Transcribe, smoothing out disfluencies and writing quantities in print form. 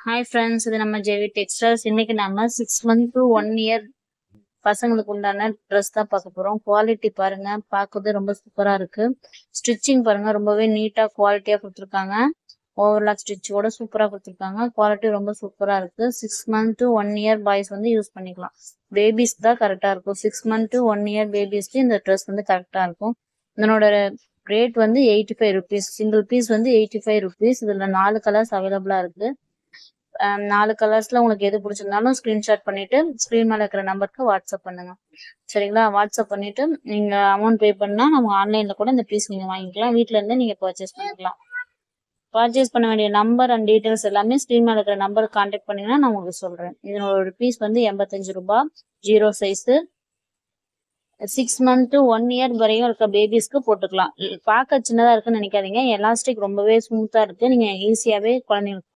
Hi friends, இது நம்ம JV textiles. இன்னைக்கு நம்ம 6 month to 1 year பசங்களுக்கு உண்டான ட்ரெஸ் தான் பார்க்க போறோம். குவாலிட்டி பாருங்க, பார்க்கறது ரொம்ப சூப்பரா இருக்கு. ஸ்டிச்சிங் பாருங்க, ரொம்பவே நீட்டா குவாலிட்டியா கொடுத்துருக்காங்க. ஓவர்லாக் ஸ்டிச்சோட சூப்பரா கொடுத்துருக்காங்க. குவாலிட்டி ரொம்ப சூப்பரா இருக்கு. 6 month to 1 year பாய்ஸ் வந்து யூஸ் பண்ணிக்கலாம். பேபிஸ் தான் கரெக்டா இருக்கும். 6 month to 1 year பேபிஸ்க்கு இந்த ட்ரெஸ் வந்து கரெக்டா இருக்கும். இதனோட ரேட் வந்து 85 ருபீஸ். சிங்கிள் பீஸ் வந்து 85 ருபீஸ். இதுல 4 கலர்ஸ் அவைலபிளா இருக்கு. 4 கலர்ஸ்ல உங்களுக்கு எது பிடிச்சிருந்தாலும் ஸ்கிரீன்ஷாட் பண்ணிட்டு ஸ்கிரீன் மேல இருக்கிற நம்பருக்கு வாட்ஸ்அப் பண்ணுங்க. சரிங்களா? வாட்ஸ்அப் பண்ணிட்டு நீங்க அமௌண்ட் பே பண்ணா நம்ம ஆன்லைன்ல கூட இந்த பீஸ் நீங்க வாங்கிக்கலாம். வீட்ல இருந்து நீங்க பர்ச்சேஸ் பண்ணிக்கலாம். பர்ச்சேஸ் பண்ண வேண்டிய நம்பர் அண்ட் டீடைல்ஸ் எல்லாமே ஸ்கிரீன் மேல இருக்கிற நம்பருக்கு கான்டாக்ட் பண்ணீங்கன்னா நான் உங்களுக்கு சொல்றேன். இதனோட பீஸ் வந்து 85 ரூபாய். 0 சைஸ். 6 month to 1 year வரையும் இருக்க பேபிஸ்க்கு போட்டுக்கலாம். பார்க்க சின்னதா இருக்குன்னு நினைக்காதீங்க. எலாஸ்டிக் ரொம்பவே ஸ்மூத்தா இருக்கு. நீங்க ஈஸியாவே குழந்தைங்களுக்கு